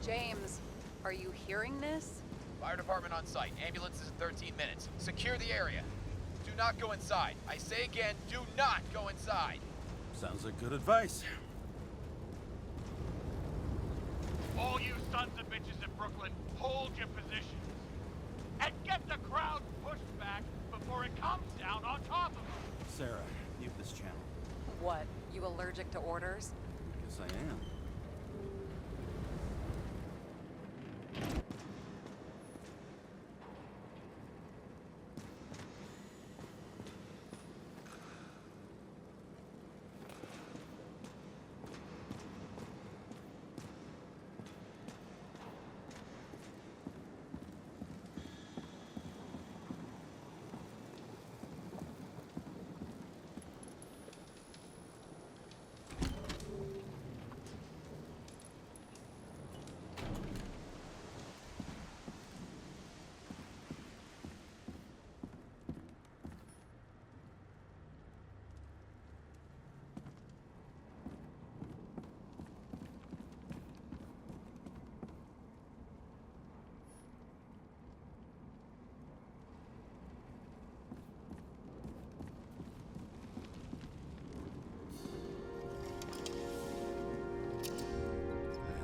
James, are you hearing this? Fire department on site. Ambulance is in 13 minutes. Secure the area. Do not go inside. I say again, do not go inside. Sounds like good advice. All you sons of bitches in Brooklyn, hold your positions. And get the crowd pushed back before it comes down on top of them. Sarah, mute this channel. What, you allergic to orders? Yes, I am.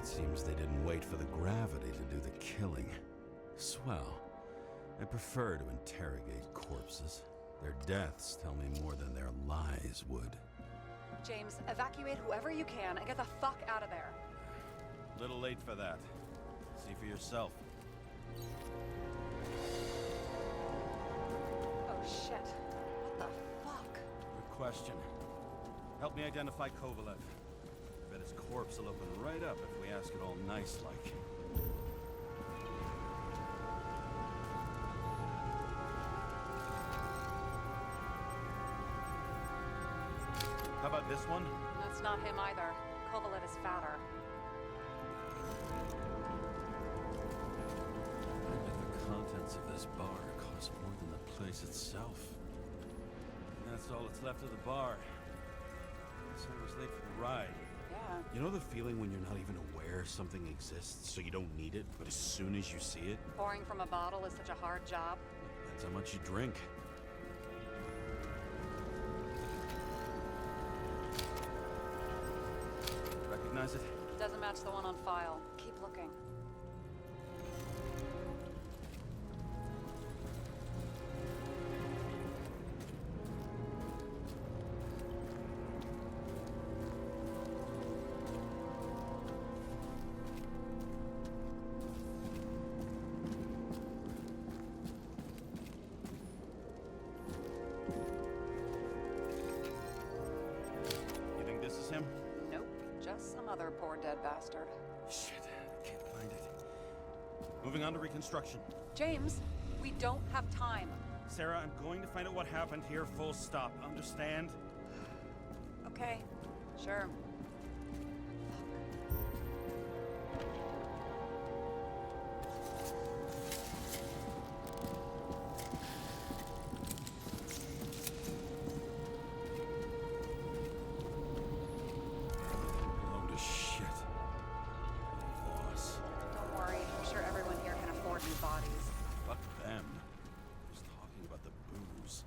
Seems they didn't wait for the gravity to do the killing. Swell. I prefer to interrogate corpses. Their deaths tell me more than their lies would. James, evacuate whoever you can and get the fuck out of there. Little late for that. See for yourself. Oh shit. What the fuck? Good question. Help me identify Kovalev. Bet his corpse will open right up if we ask it all nice-like. How about this one? That's not him either. Kovalev is fatter. I bet the contents of this bar cost more than the place itself. And that's all that's left of the bar. So I was late for the ride. Yeah. You know the feeling when you're not even aware something exists, so you don't need it, but as soon as you see it... Pouring from a bottle is such a hard job. That's how much you drink. Recognize it? Doesn't match the one on file. Keep looking. You think this is him? Nope. Just some other poor dead bastard. Shit, I can't find it. Moving on to reconstruction. James, we don't have time. Sarah, I'm going to find out what happened here, full stop. Understand? Okay. Sure. Load of shit. Loss. Don't worry. I'm sure everyone here can afford new bodies. Fuck them. Just talking about the booze.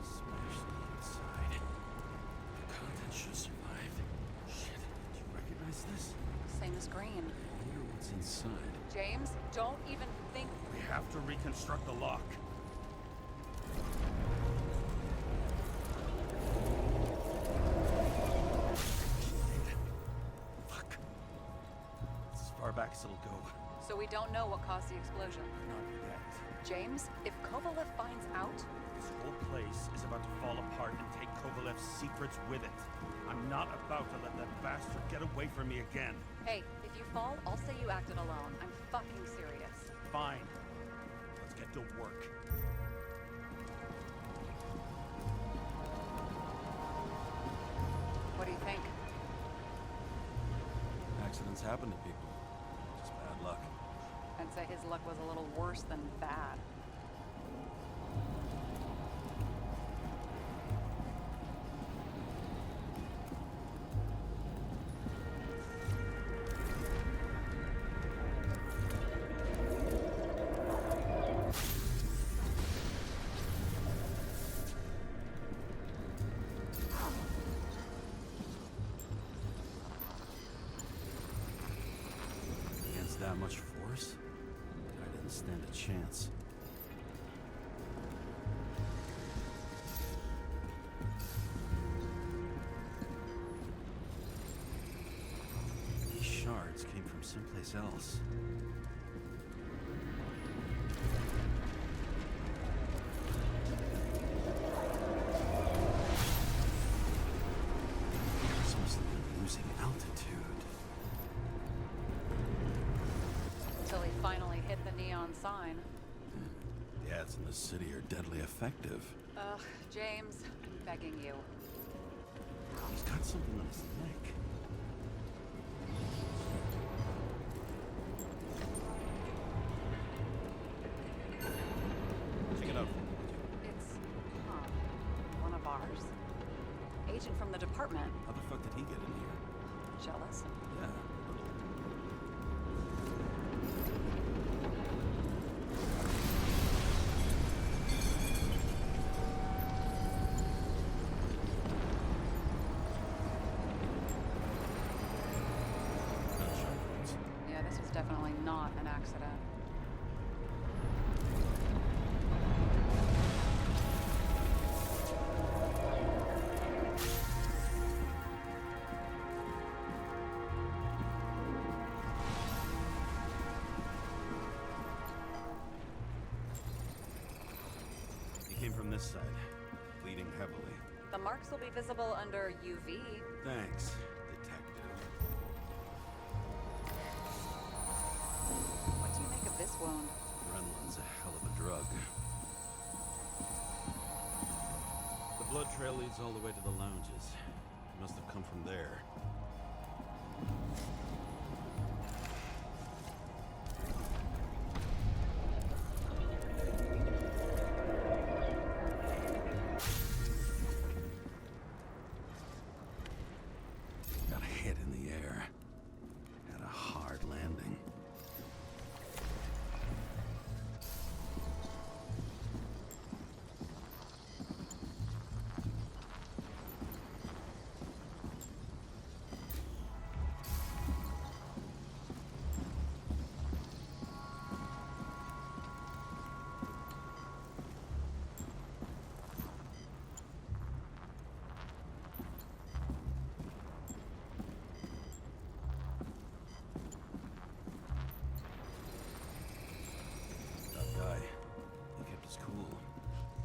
Smashed the inside. The contents should have survived. Shit, do you recognize this? Same as green. I wonder what's inside. James, don't even think. We have to reconstruct the lock. Fuck. It's as far back as it'll go. So we don't know what caused the explosion. Not yet. James, if Kovalev finds out, This whole place is about to fall apart and take Kovalev's secrets with it. I'm not about to let that bastard get away from me again. hey, if you fall, I'll say you acted alone. I'm fucking serious. Fine. Let's get to work. accidents happen to people. Just bad luck. I'd say his luck was a little worse than bad. That much force? I didn't stand a chance. These shards came from someplace else. This must have been losing altitude. Until he finally hit the neon sign. The ads in the city are deadly effective. Ugh, James, I'm begging you. He's got something on his neck. Check it out. It's, one of ours. Agent from the department. How the fuck did he get in here? Jealous? Yeah. Yeah, this was definitely not an accident. He came from this side, bleeding heavily. The marks will be visible under UV. Thanks, detective. What do you make of this wound? Adrenaline's a hell of a drug. The blood trail leads all the way to the lounges. He must have come from there. Got a hit in the air. Had a hard landing. Tough guy. He kept his cool.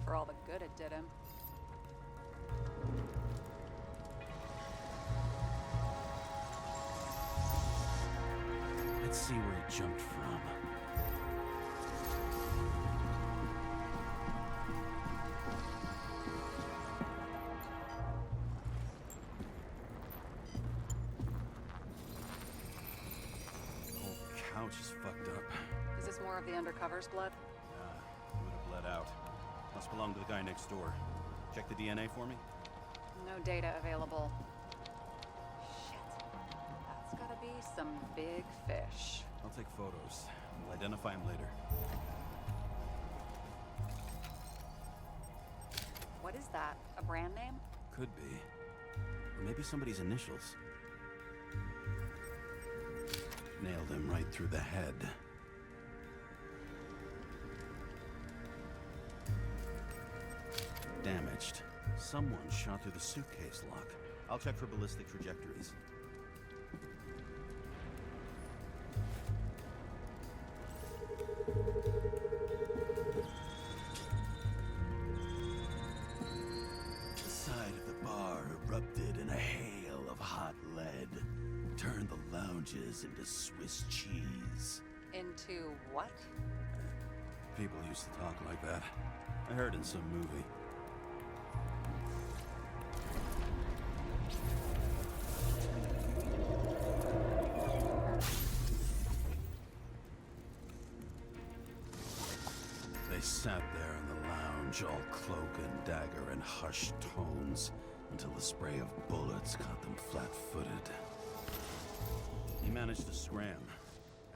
For all the good it did him. Let's see where he jumped from. The whole couch is fucked up. Is this more of the undercover's blood? It would have bled out. Must belong to the guy next door. Check the DNA for me. No data available. Shit. That's gotta be some big fish. I'll take photos. We'll identify him later. What is that? A brand name? Could be. Or maybe somebody's initials. Nailed him right through the head. Damaged. Someone shot through the suitcase lock. I'll check for ballistic trajectories. The side of the bar erupted in a hail of hot lead. Turned the lounges into Swiss cheese. Into what? People used to talk like that. I heard in some movie. sat there in the lounge, all cloak and dagger and hushed tones, until the spray of bullets caught them flat-footed. He managed to scram.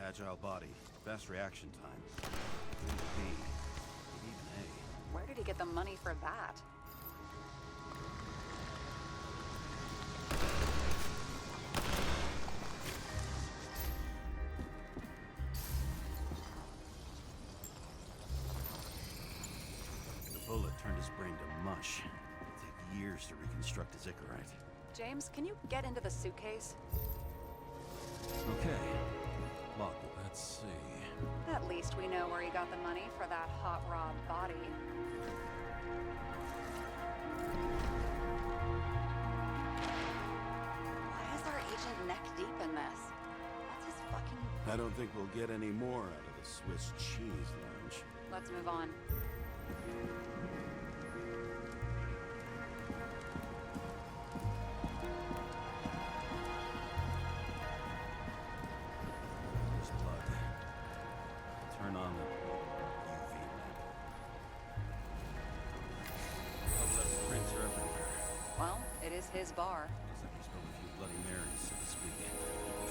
Agile body, fast reaction time. B, even A. Where did he get the money for that? The bullet turned his brain to mush. It'd take years to reconstruct his Icarite. James, can you get into the suitcase? Okay. Look, let's see. At least we know where he got the money for that hot rod body. Why is our agent neck deep in this? What's his fucking... I don't think we'll get any more out of the Swiss cheese lounge. Let's move on. There's blood. Turn on the UV lamp. Kovalev's prints are everywhere. Well, it is his bar. Looks like he spilled a few Bloody Marys, so to speak.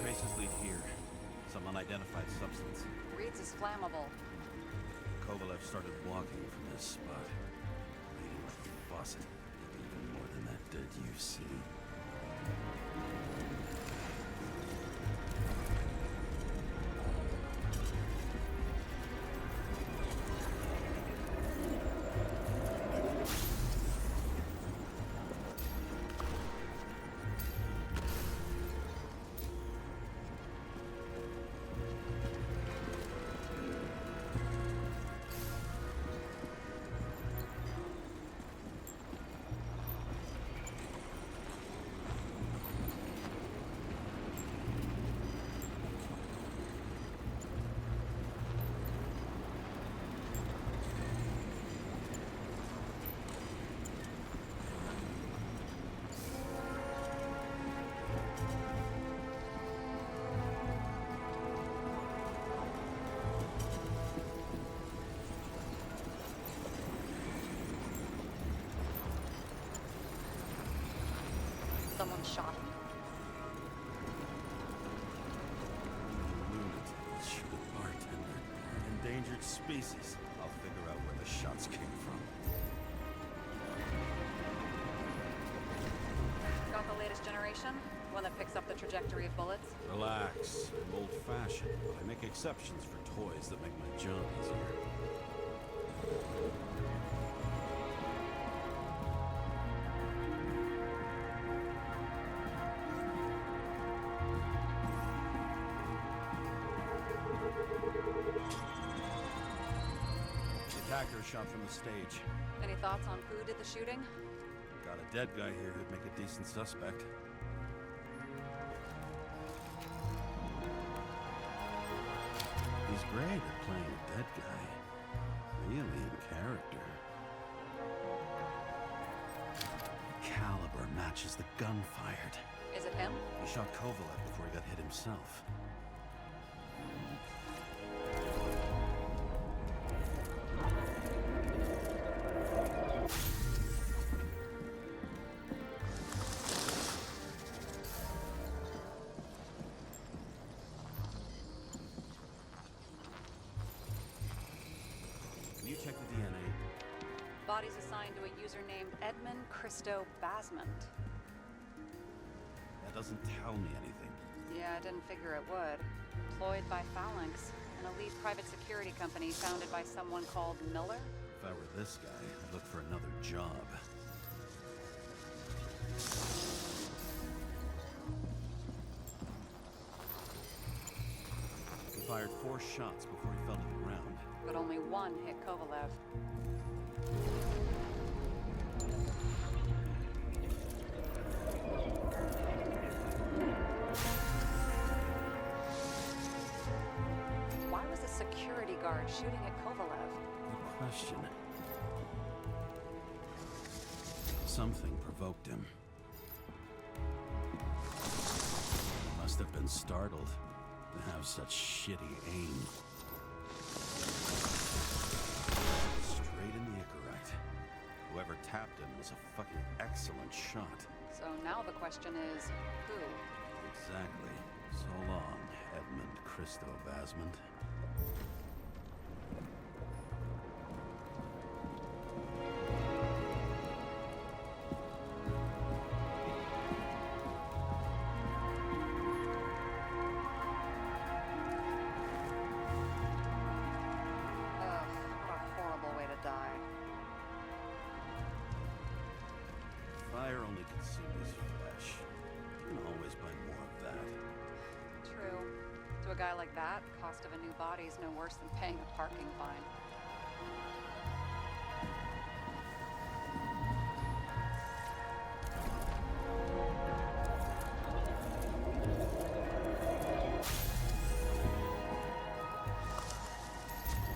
Traces lead here. Some unidentified substance. Reed's is flammable. Kovalev started walking from this spot. Bleeding like a faucet. Even more than that dead UC. Someone shot him. Lunatic, shoot a bartender. Endangered species. I'll figure out where the shots came from. Got the latest generation? One that picks up the trajectory of bullets? Relax. I'm old-fashioned, but I make exceptions for toys that make my job easier. The attacker shot from the stage. Any thoughts on who did the shooting? Got a dead guy here who'd make a decent suspect. He's great at playing a dead guy. Really in character. Caliber matches the gun fired. Is it him? He shot Kovalev before he got hit himself. Can you check the DNA? Body's assigned to a user named Edmund Christo Basment. That doesn't tell me anything. Yeah, I didn't figure it would. Employed by Phalanx, an elite private security company founded by someone called Miller. If I were this guy, I'd look for another job. He fired 4 shots before he fell to the ground. But only one hit Kovalev. Why was a security guard shooting at Kovalev? Good question. Something provoked him. He must have been startled to have such shitty aim. tapped him was a fucking excellent shot. So now the question is, who? Exactly. So long, Edmund Christo Vasmond. Ugh, what a horrible way to die. Fire only consumes flesh. You can always buy more of that. True. To a guy like that, cost of a new body is no worse than paying a parking fine.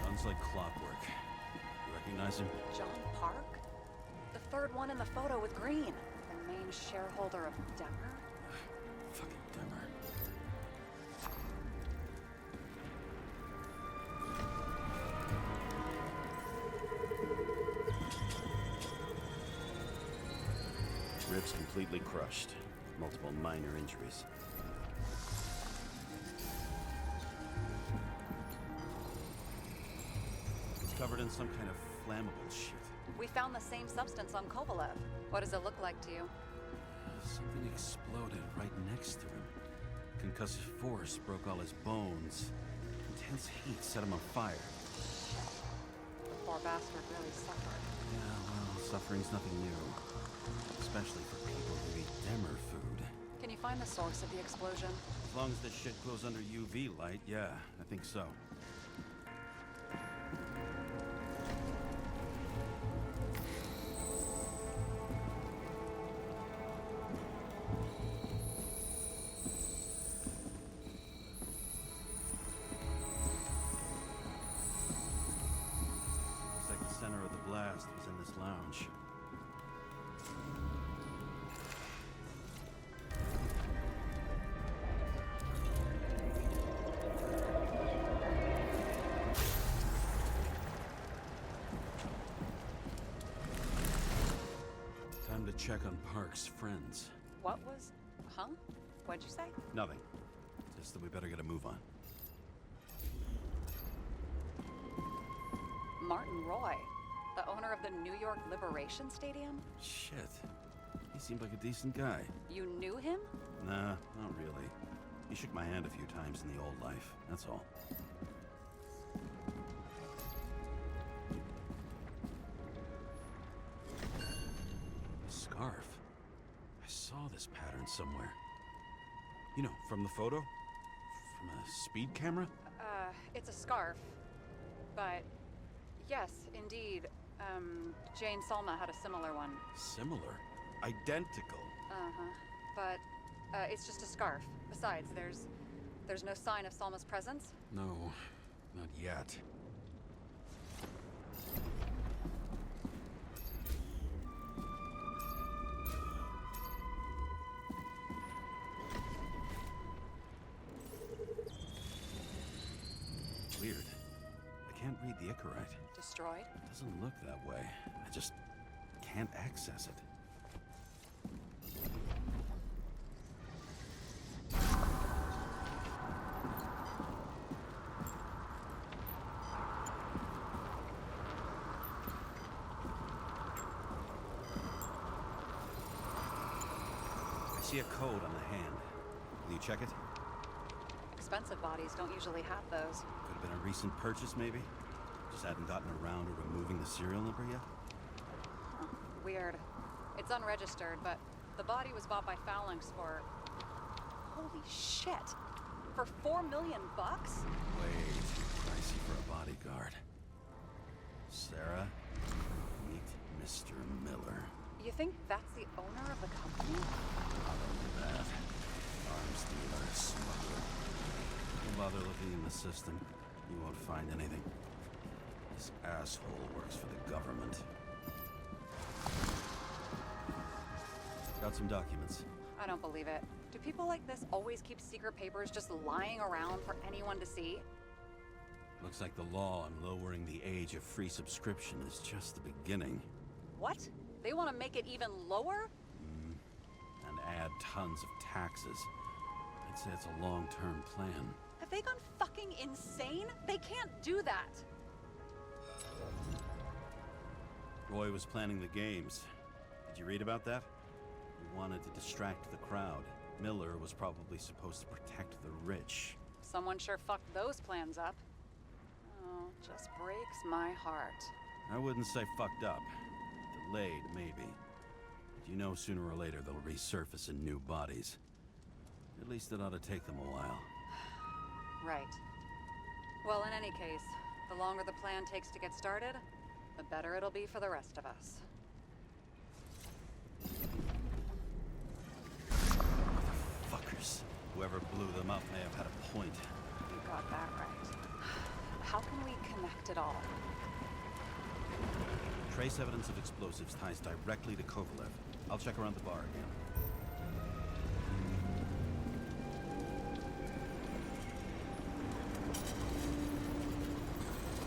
Runs like clockwork. You recognize him? John Park? The third one in the photo with Green. The main shareholder of Demer? Fucking Dimmer. Ribs completely crushed. Multiple minor injuries. It's covered in some kind of flammable shit. We found the same substance on Kovalev. What does it look like to you? Something exploded right next to him. Concussive force broke all his bones. Intense heat set him on fire. The poor bastard really suffered. Yeah, well, suffering's nothing new. Especially for people who eat Demer food. Can you find the source of the explosion? As long as this shit goes under UV light, yeah, I think so. Looks like the center of the blast was in this lounge. Time to check on Park's friends. What was... Huh? What'd you say? Nothing. Just that we better get a move on. Martin Roy, the owner of the New York Liberation Stadium? Shit. He seemed like a decent guy. You knew him? Nah, not really. He shook my hand a few times in the old life, that's all. A scarf. I saw this pattern somewhere. You know, from the photo? From a speed camera? It's a scarf. But, yes, indeed. Jane Salma had a similar one. Similar. Identical. Uh-huh. But, it's just a scarf. Besides, there's no sign of Salma's presence. No, not yet. Weird. I can't read the Icarite. Destroyed? Doesn't look that way. I just can't access it. I see a code on the hand. Will you check it? Expensive bodies don't usually have those. Could have been a recent purchase, maybe? Just hadn't gotten around to removing the serial number yet? Huh. Weird. It's unregistered, but the body was bought by Phalanx for... Holy shit! For $4 million bucks? Way too pricey for a bodyguard. Sarah, meet Mr. Miller. You think that's the owner of the company? Not only that, arms dealer, smuggler. Don't bother looking in the system. You won't find anything. This asshole works for the government. Got some documents. I don't believe it. Do people like this always keep secret papers just lying around for anyone to see? Looks like the law on lowering the age of free subscription is just the beginning. What? They want to make it even lower? And add tons of taxes. I'd say it's a long-term plan. Have they gone fucking insane? They can't do that. Roy was planning the games. Did you read about that? He wanted to distract the crowd. Miller was probably supposed to protect the rich. Someone sure fucked those plans up. Oh, just breaks my heart. I wouldn't say fucked up. Delayed, maybe. But you know sooner or later they'll resurface in new bodies. At least it ought to take them a while. Right. Well, in any case, the longer the plan takes to get started, the better it'll be for the rest of us. Motherfuckers. Whoever blew them up may have had a point. You got that right. How can we connect it all? Trace evidence of explosives ties directly to Kovalev. I'll check around the bar again.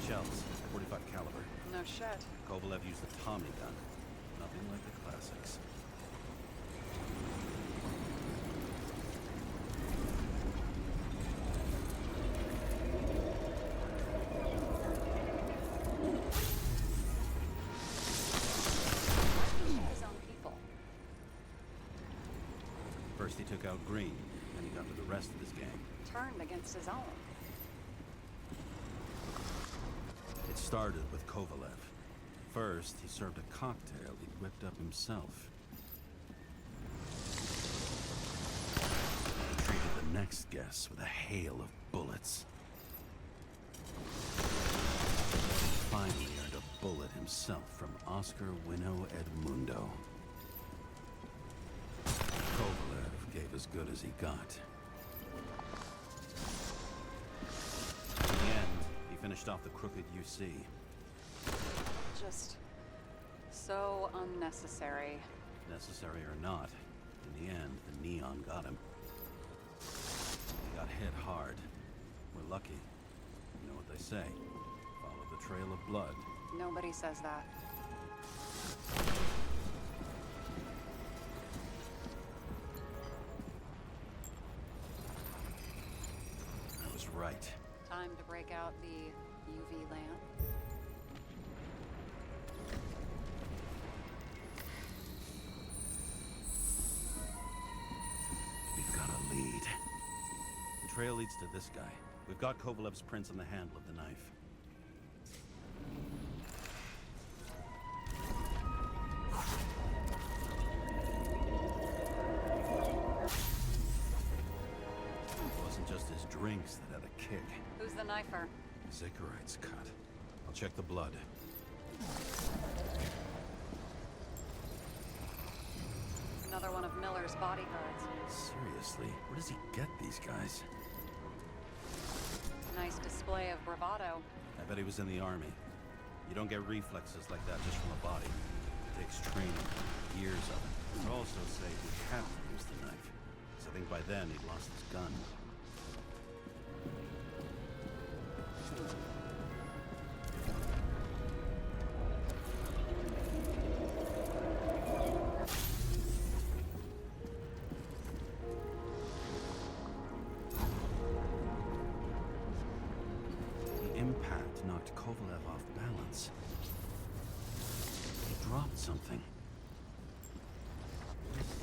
Shells, 45 caliber. No shit. Kovalev used a Tommy gun. Nothing like the classics. His own people. First he took out Green, then he got to the rest of his gang. Turned against his own. It started with Kovalev. First, he served a cocktail he'd whipped up himself. He treated the next guest with a hail of bullets. Finally earned a bullet himself from Oscar Wino Edmundo. Kovalev gave as good as he got. In the end, he finished off the crooked UC. Just so unnecessary. Necessary or not, in the end, the neon got him. He got hit hard. We're lucky. You know what they say. Follow the trail of blood. Nobody says that. I was right. Time to break out the UV lamp. We've got a lead. The trail leads to this guy. We've got Kovalev's prints on the handle of the knife. It wasn't just his drinks that had a kick. Who's the knifer? His Icarite's cut. I'll check the blood. Another one of Miller's bodyguards. Seriously, where does he get these guys? Nice display of bravado. I bet he was in the army. You don't get reflexes like that just from a body. It takes training, years of it. I'd also say he hadn't used the knife, because I think by then he'd lost his gun. The impact knocked Kovalev off balance. He dropped something.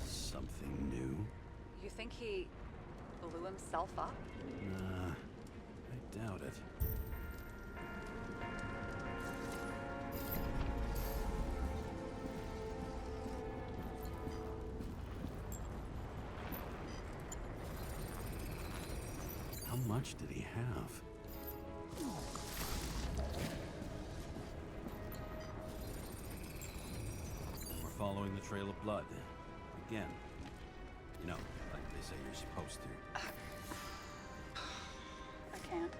Something new? You think he blew himself up? Nah, I doubt it. How much did he have? We're following the trail of blood. Again. You know, like they say you're supposed to. I can't.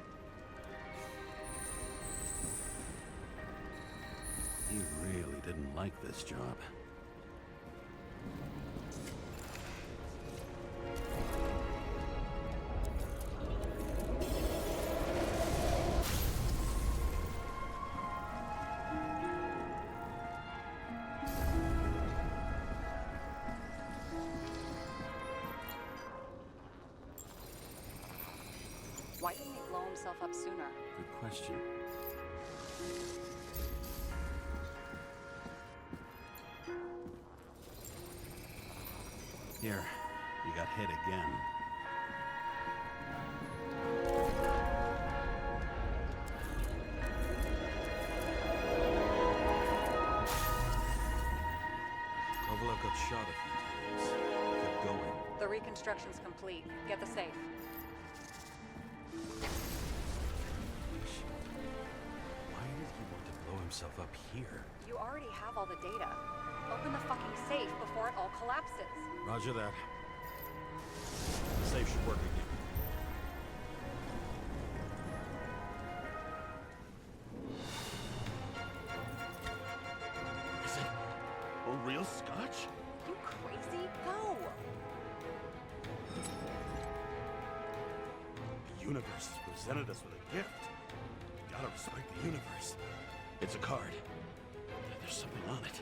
He really didn't like this job. Why didn't he blow himself up sooner? Good question. Here, you got hit again. Kovalev got shot a few times. Kept going. The reconstruction's complete. Get the safe. Why did he want to blow himself up here? You already have all the data. Open the fucking safe before it all collapses. Roger that. The safe should work again. Is it a real scotch? You crazy? Go! The universe has presented us with a gift. Gotta respect the universe. It's a card. There's something on it.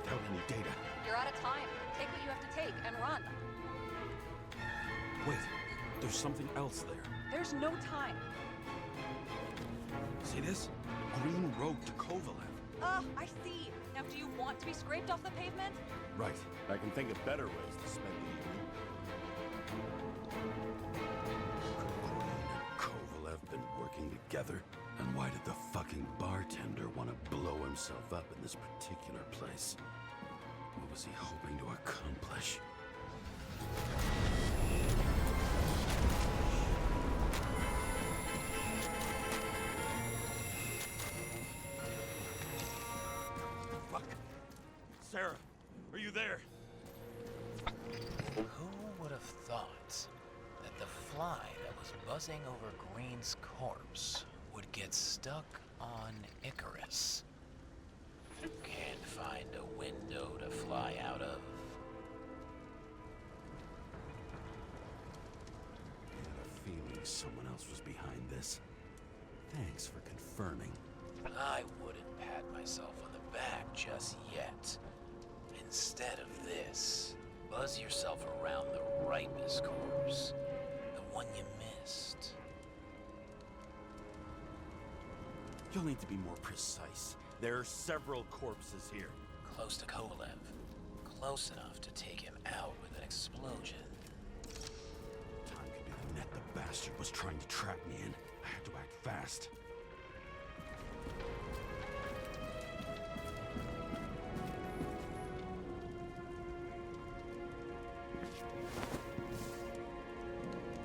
Without any data. You're out of time. Take what you have to take and run. Wait, there's something else there. There's no time. See this? Green road to Kovalev. Ugh, I see. Now do you want to be scraped off the pavement? Right. I can think of better ways to spend the evening. Could Green and Kovalev been working together? And why did the fucking bartender want to blow himself up in this particular place? What was he hoping to accomplish? Fuck. Sarah, are you there? Who would have thought that the fly that was buzzing over Green's corpse would get stuck on Icarus? Can't find a window to fly out of. I had a feeling someone else was behind this. Thanks for confirming. I wouldn't pat myself on the back just yet. Instead of this, buzz yourself around the ripest corpse. The one you missed. You'll need to be more precise. There are several corpses here. Close to Kovalev. Close enough to take him out with an explosion. Time could be the net the bastard was trying to trap me in. I had to act fast.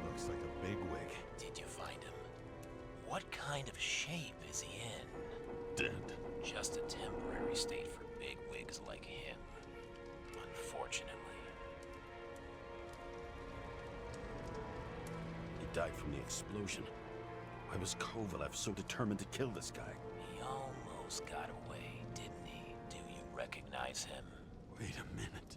Looks like a bigwig. Did you find him? What kind of shape is he in? Dead. Just a temporary state for big wigs like him. Unfortunately. He died from the explosion. Why was Kovalev so determined to kill this guy? He almost got away, didn't he? Do you recognize him? Wait a minute.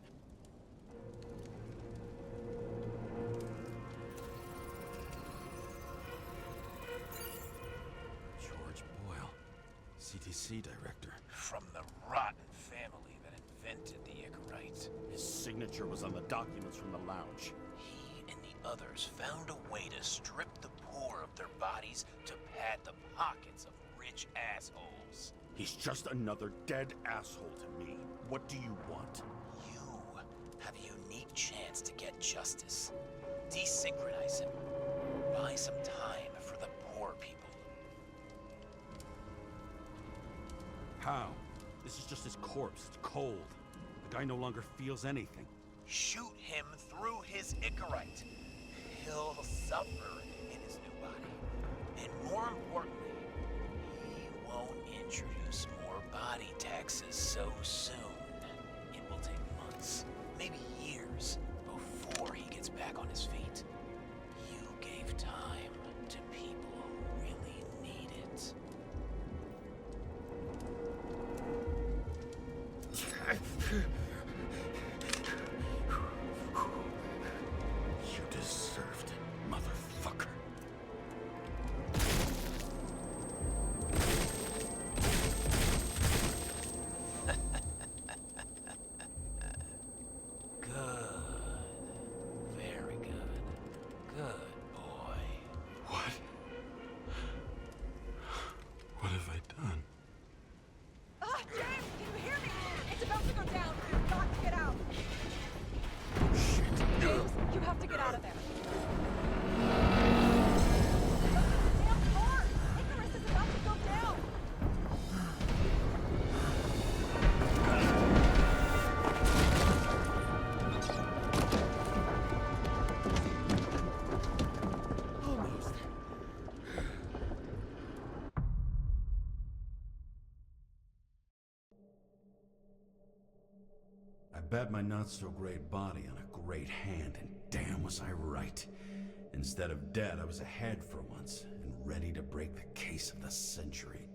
George Boyle, CTC director. From the rotten family that invented the Icarite. His signature was on the documents from the lounge. He and the others found a way to strip the poor of their bodies to pad the pockets of rich assholes. He's just another dead asshole to me. What do you want? You have a unique chance to get justice. Desynchronize him. Buy some time for the poor people. How? This is just his corpse. It's cold. The guy no longer feels anything. Shoot him through his Icarite. He'll suffer in his new body. And more importantly, he won't introduce more body taxes so soon. It will take months, maybe years, before he gets back on his feet. You gave time to people who really need it. You deserved it, motherfucker. I bet my not-so-great body on a great hand, and damn was I right. Instead of dead, I was ahead for once, and ready to break the case of the century.